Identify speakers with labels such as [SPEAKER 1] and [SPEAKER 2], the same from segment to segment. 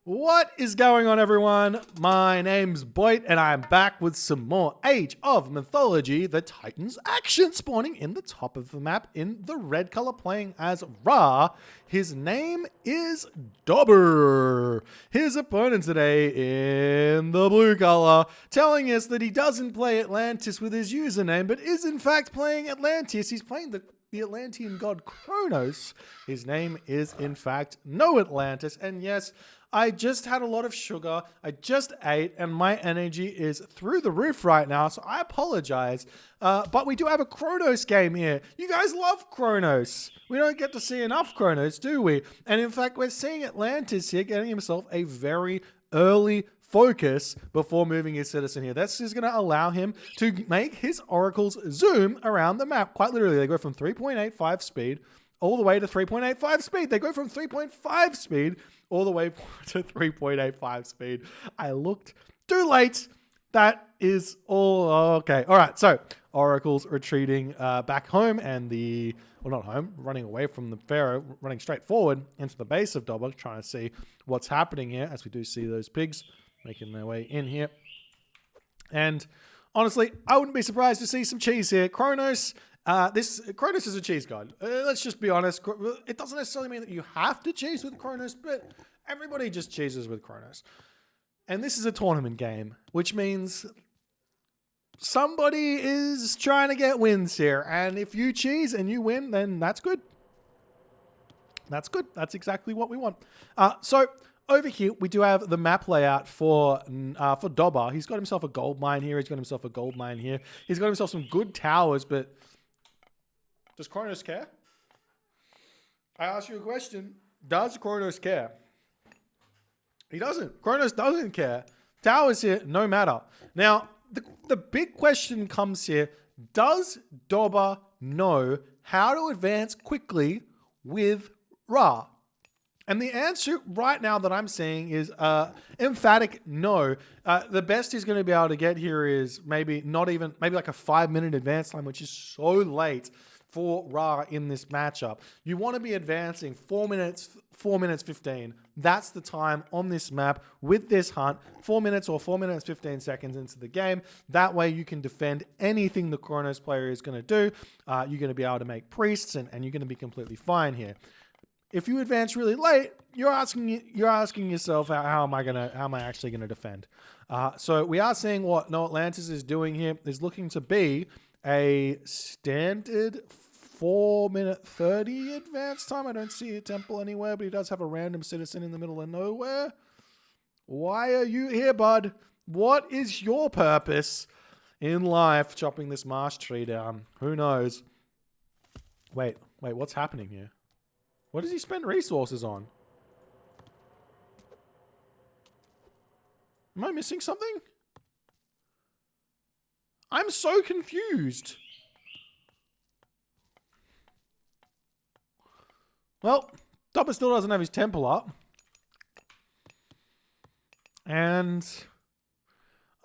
[SPEAKER 1] What is going on, everyone? My name's Boit, and I'm back with some more Age of Mythology, the Titans action, spawning in the top of the map in the red color, playing as Ra. His name is Dobr. His opponent today in the blue color, telling us that he doesn't play Atlantis with his username, but is in fact playing Atlantis. He's playing the Atlantean god Kronos. His name is in fact NoAtlantis, and yes, I just had a lot of sugar, I just ate, and my energy is through the roof right now, so I apologize. But we do have a Kronos game here. You guys love Kronos. We don't get to see enough Kronos, do we? And in fact, we're seeing Atlantis here getting himself a very early focus before moving his citizen here. This is going to allow him to make his oracles zoom around the map. Quite literally, they go from 3.85 speed all the way to 3.85 speed. They go from 3.5 speed all the way to 3.85 speed. I looked too late. That is all okay. All right, so oracles retreating back home, and not home, running away from the Pharaoh, running straight forward into the base of Dobr, trying to see what's happening here, as we do see those pigs making their way in here. And honestly, I wouldn't be surprised to see some cheese here. Kronos is a cheese god. Let's just be honest. It doesn't necessarily mean that you have to cheese with Kronos, but everybody just cheeses with Kronos. And this is a tournament game, which means somebody is trying to get wins here. And if you cheese and you win, then that's good. That's good. That's exactly what we want. So over here, we do have the map layout for Dobr. He's got himself a gold mine here. He's got himself a gold mine here. He's got himself some good towers, but does Kronos care? I ask you a question. Does Kronos care? He doesn't. Kronos doesn't care. Towers here, no matter. Now, the big question comes here. Does Dobr know how to advance quickly with Ra? And the answer right now that I'm seeing is emphatic no. The best he's going to be able to get here is maybe like a 5-minute advance time, which is so late for Ra in this matchup. You want to be advancing 4 minutes 15. That's the time on this map with this hunt, 4 minutes or 4 minutes 15 seconds into the game. That way you can defend anything the Kronos player is going to do. You're going to be able to make priests, and you're going to be completely fine here. If you advance really late, you're asking yourself, how am I actually gonna defend? So we are seeing what NoAtlantis is doing here is looking to be a standard 4-minute 30 advance time. I don't see a temple anywhere, but he does have a random citizen in the middle of nowhere. Why are you here, bud? What is your purpose in life? Chopping this marsh tree down. Who knows? Wait, what's happening here? What does he spend resources on? Am I missing something? I'm so confused. Well, Dobr still doesn't have his temple up. And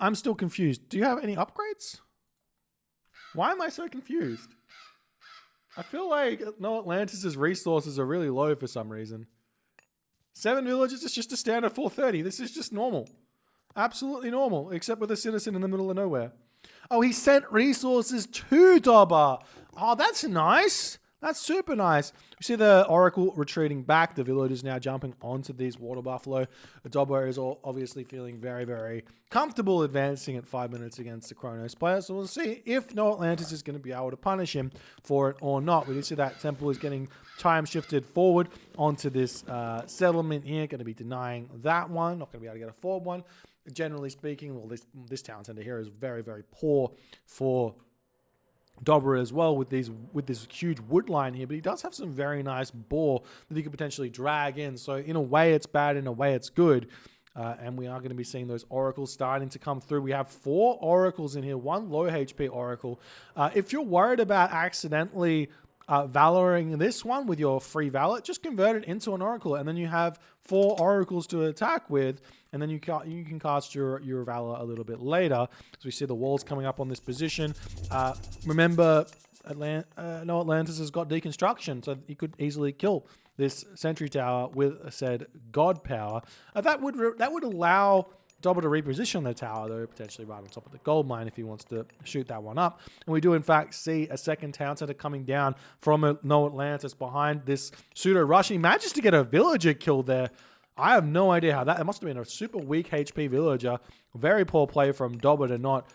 [SPEAKER 1] I'm still confused. Do you have any upgrades? Why am I so confused? I feel like NoAtlantis' resources are really low for some reason. 7 villages is just a standard 430. This is just normal. Absolutely normal, except with a citizen in the middle of nowhere. Oh, he sent resources to Dobr. Oh, that's nice. That's super nice. You see the Oracle retreating back. The village is now jumping onto these water buffalo. Dobr is obviously feeling very, very comfortable advancing at 5 minutes against the Kronos player. So we'll see if NoAtlantis is going to be able to punish him for it or not. We do see that temple is getting time shifted forward onto this settlement here. Going to be denying that one. Not going to be able to get a forward one. Generally speaking, well, this town center here is very, very poor for Dobr as well with this huge wood line here, but he does have some very nice boar that he could potentially drag in. So in a way it's bad, in a way it's good. And we are going to be seeing those oracles starting to come through. We have 4 oracles in here, 1 low HP oracle. If you're worried about accidentally valoring this one with your free valor, just convert it into an oracle, and then you have 4 oracles to attack with, and then you can cast your valor a little bit later. As we see the walls coming up on this position. Remember, NoAtlantis has got deconstruction, so you could easily kill this sentry tower with said god power. That would allow Dobr to reposition the tower, though, potentially right on top of the gold mine if he wants to shoot that one up. And we do, in fact, see a second town center coming down from NoAtlantis behind this pseudo-rush. He manages to get a villager killed there. I have no idea how that... It must have been a super weak HP villager. Very poor play from Dobr to not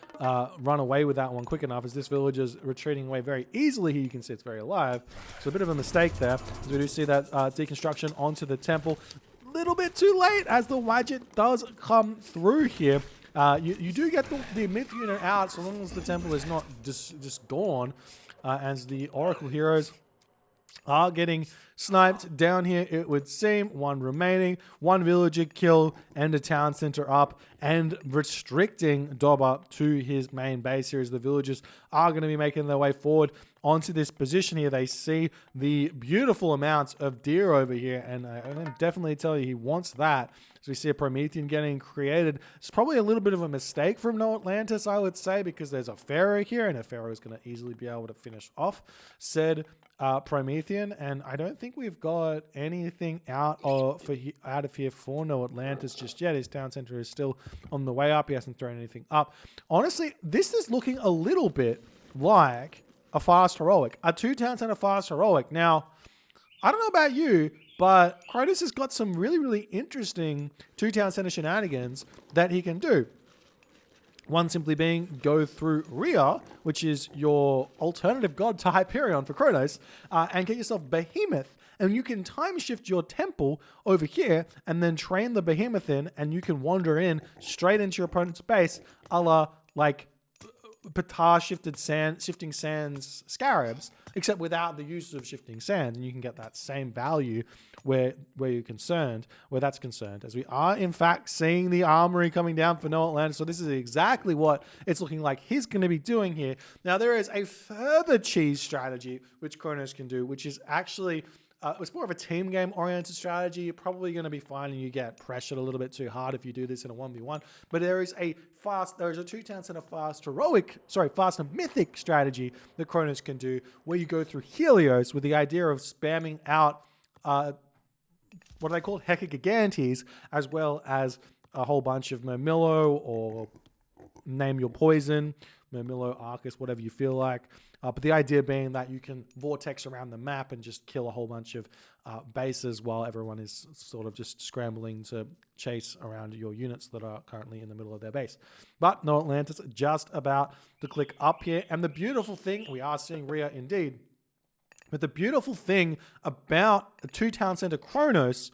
[SPEAKER 1] run away with that one quick enough, as this villager's retreating away very easily. Here you can see it's very alive. So a bit of a mistake there, as we do see that deconstruction onto the temple. Little bit too late as the Wadjet does come through here. You do get the myth unit out so long as the temple is not just gone, as the Oracle heroes are getting sniped down here, it would seem. One remaining, one villager kill, and a town center up, and restricting Dobr to his main base here, as the villagers are going to be making their way forward onto this position here. They see the beautiful amounts of deer over here, and I can definitely tell you he wants that. So we see a Promethean getting created. It's probably a little bit of a mistake from NoAtlantis, I would say, because there's a Pharaoh here, and a Pharaoh is going to easily be able to finish off said Promethean. And I don't think we've got anything out of here for NoAtlantis just yet. His town center is still on the way up. He hasn't thrown anything up. Honestly, this is looking a little bit like a fast heroic, a 2-town center fast heroic. Now, I don't know about you, but Kronos has got some really, really interesting 2-town center shenanigans that he can do. One simply being go through Rhea, which is your alternative god to Hyperion for Kronos, and get yourself Behemoth. And you can time shift your temple over here and then train the Behemoth in, and you can wander in straight into your opponent's base, a la like Patar shifting sands scarabs, except without the use of shifting sands, and you can get that same value where that's concerned, as we are in fact seeing the armory coming down for NoAtlantis. So this is exactly what it's looking like he's going to be doing here. Now there is a further cheese strategy which Kronos can do, which is actually it's more of a team game oriented strategy. You're probably going to be finding you get pressured a little bit too hard if you do this in a 1v1. But there is a 2-town center fast and mythic strategy that Kronos can do, where you go through Helios with the idea of spamming out what are they called? Hecagigantes, as well as a whole bunch of Murmillo, or name your poison, Murmillo, Arcus, whatever you feel like. But the idea being that you can vortex around the map and just kill a whole bunch of bases while everyone is sort of just scrambling to chase around your units that are currently in the middle of their base. But NoAtlantis just about to click up here. And the beautiful thing, we are seeing Rhea indeed, but the beautiful thing about a 2-town center Kronos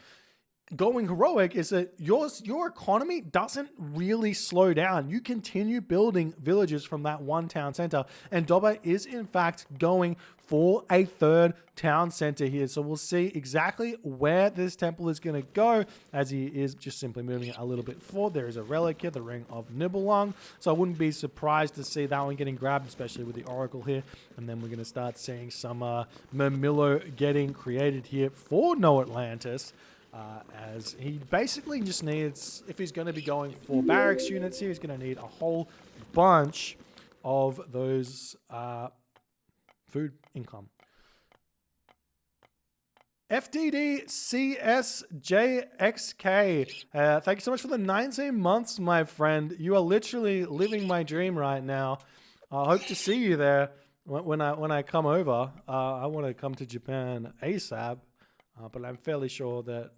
[SPEAKER 1] going heroic is that your economy doesn't really slow down. You continue building villages from that 1-town center, and Dobr is in fact going for a 3rd town center here. So we'll see exactly where this temple is going to go, as he is just simply moving it a little bit forward. There is a relic here, the Ring of Nibelung, so I wouldn't be surprised to see that one getting grabbed, especially with the Oracle here. And then we're going to start seeing some Murmillo getting created here for NoAtlantis. As he basically just needs, if he's going to be going for barracks units here, he's going to need a whole bunch of those food income. FDD CSJXK, thank you so much for the 19 months, my friend. You are literally living my dream right now. I hope to see you there when I come over. I want to come to Japan ASAP, but I'm fairly sure that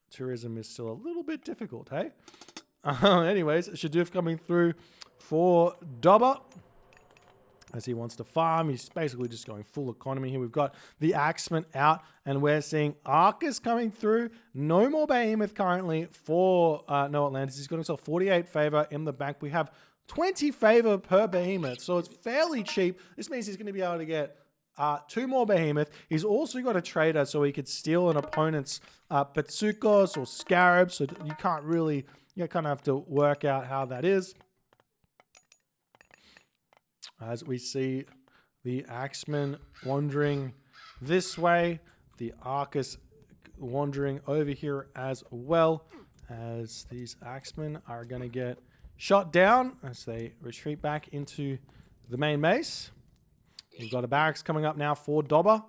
[SPEAKER 1] tourism is still a little bit difficult, hey? Anyways, Shaduf coming through for Dobr, as he wants to farm. He's basically just going full economy here. We've got the Axeman out, and we're seeing Arcus coming through. No more Behemoth currently for NoAtlantis. He's got himself 48 favor in the bank. We have 20 favor per Behemoth, so it's fairly cheap. This means he's going to be able to get 2 more Behemoth. He's also got a trader, so he could steal an opponent's Petsukos or Scarabs, so you can't really, you kind of have to work out how that is. As we see the Axeman wandering this way, the Arcus wandering over here as well, as these Axemen are going to get shot down as they retreat back into the main base. We've got a barracks coming up now for Dobr.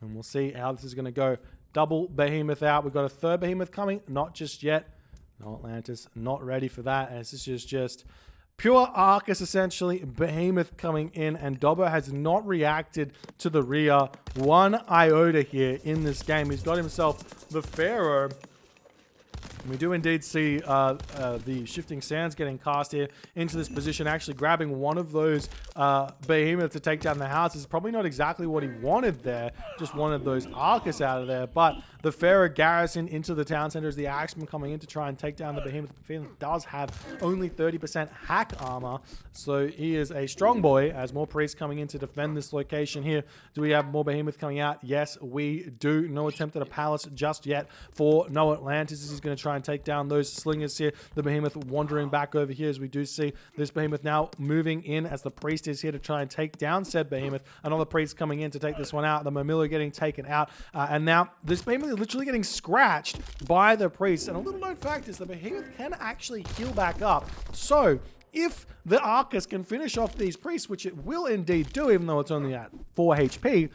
[SPEAKER 1] And we'll see how this is going to go. Double behemoth out. We've got a third behemoth coming. Not just yet. NoAtlantis not ready for that. And this is just pure Arcus, essentially. Behemoth coming in. And Dobr has not reacted to the rear one iota here in this game. He's got himself the Pharaoh. We do indeed see the shifting sands getting cast here into this position, actually grabbing one of those behemoths to take down the house. Is probably not exactly what he wanted there, just wanted those Arcus out of there. But the Pharaoh garrison into the town center as the Axeman coming in to try and take down the behemoth. The behemoth does have only 30% hack armor, so he is a strong boy as more priests coming in to defend this location here. Do we have more behemoth coming out? Yes, we do. No attempt at a palace just yet for NoAtlantis. He's going to try and take down those slingers here. The behemoth wandering back over here as we do see this behemoth now moving in as the priest is here to try and take down said behemoth. Another priest coming in to take this one out. The Mamilla getting taken out. And now this behemoth is literally getting scratched by the priest. And a little known fact is the behemoth can actually heal back up. So if the Arcus can finish off these priests, which it will indeed do, even though it's only at 4 HP,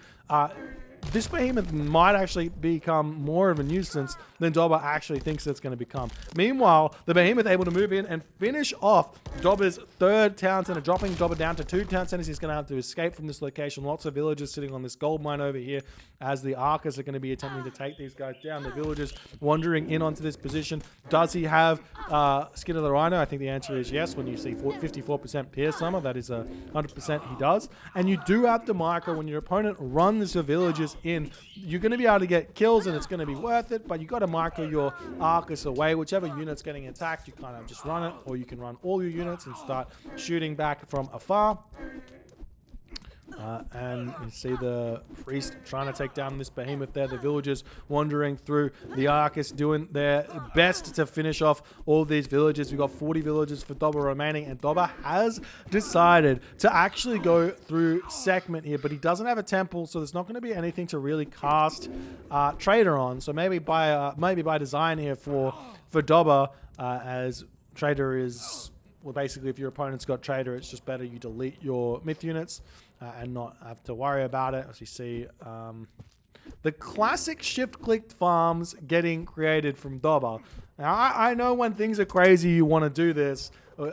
[SPEAKER 1] this behemoth might actually become more of a nuisance than Dobr actually thinks it's going to become. Meanwhile, the behemoth able to move in and finish off Dobr's third town center, dropping Dobr down to 2 town centers. He's going to have to escape from this location. Lots of villagers sitting on this gold mine over here as the Arcus are going to be attempting to take these guys down. The villagers wandering in onto this position. Does he have Skin of the Rhino? I think the answer is yes. When you see 54% Pierce Armor, that is 100% he does. And you do have to micro when your opponent runs the villagers in. You're going to be able to get kills and it's going to be worth it, but you got to micro your Arcus away. Whichever unit's getting attacked, you kind of just run it, or you can run all your units and start shooting back from afar. And you see the priest trying to take down this behemoth there. The villagers wandering through the Arcus, doing their best to finish off all these villagers. We've got 40 villagers for Dobr remaining, and Dobr has decided to actually go through segment here, but he doesn't have a temple, so there's not going to be anything to really cast Trader on. So maybe by design here for Dobr, as Trader is, well, basically if your opponent's got Trader, it's just better you delete your myth units and not have to worry about it. As you see, the classic shift-clicked farms getting created from Dobr. Now, I know when things are crazy, you want to do this,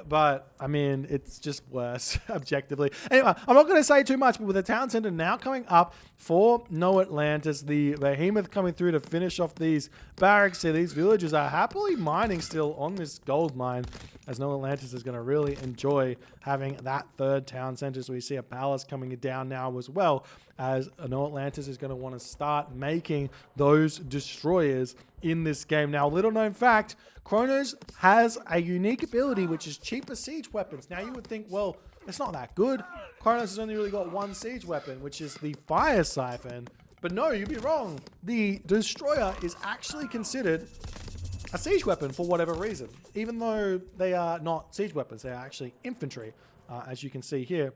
[SPEAKER 1] but, I mean, it's just worse, objectively. Anyway, I'm not going to say too much, but with the town center now coming up for NoAtlantis, the behemoth coming through to finish off these barracks here, these villagers are happily mining still on this gold mine, as NoAtlantis is going to really enjoy having that third town center. So we see a palace coming down now as well, as NoAtlantis is going to want to start making those destroyers in this game. Now, little known fact, Kronos has a unique ability, which is cheaper siege weapons. Now, you would think, well, it's not that good. Kronos has only really got one siege weapon, which is the Fire Siphon. But no, you'd be wrong. The Destroyer is actually considered a siege weapon for whatever reason, even though they are not siege weapons. They are actually infantry. As you can see here,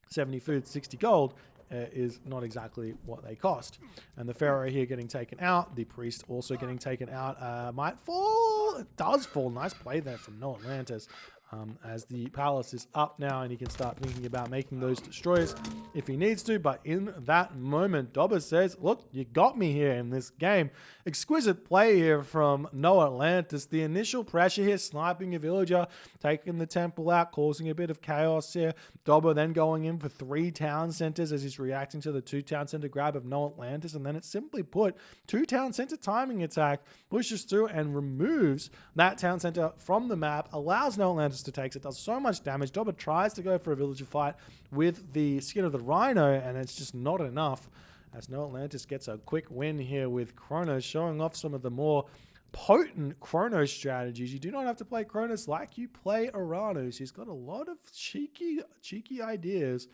[SPEAKER 1] 70 food, 60 gold is not exactly what they cost. And the Pharaoh here getting taken out. The priest also getting taken out. Might fall. It does fall. Nice play there from NoAtlantis. As the palace is up now and he can start thinking about making those destroyers if he needs to. But in that moment, Dobr says, look, you got me here in this game. Exquisite play here from NoAtlantis. The initial pressure here, sniping a villager, taking the temple out, causing a bit of chaos here. Dobr then going in for 3 town centers as he's reacting to the 2 town center grab of NoAtlantis. And then it's simply put, 2 town center timing attack, pushes through and removes that town center from the map, allows NoAtlantis to take it, does so much damage. Dobr tries to go for a villager fight with the Skin of the Rhino, and it's just not enough, as NoAtlantis gets a quick win here with Kronos, showing off some of the more potent Kronos strategies. You do not have to play Kronos like you play Oranos. He's got a lot of cheeky ideas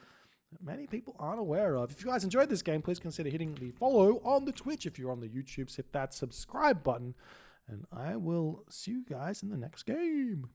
[SPEAKER 1] that many people aren't aware of. If you guys enjoyed this game, please consider hitting the follow on the Twitch. If you're on the YouTube, hit that subscribe button, and I will see you guys in the next game.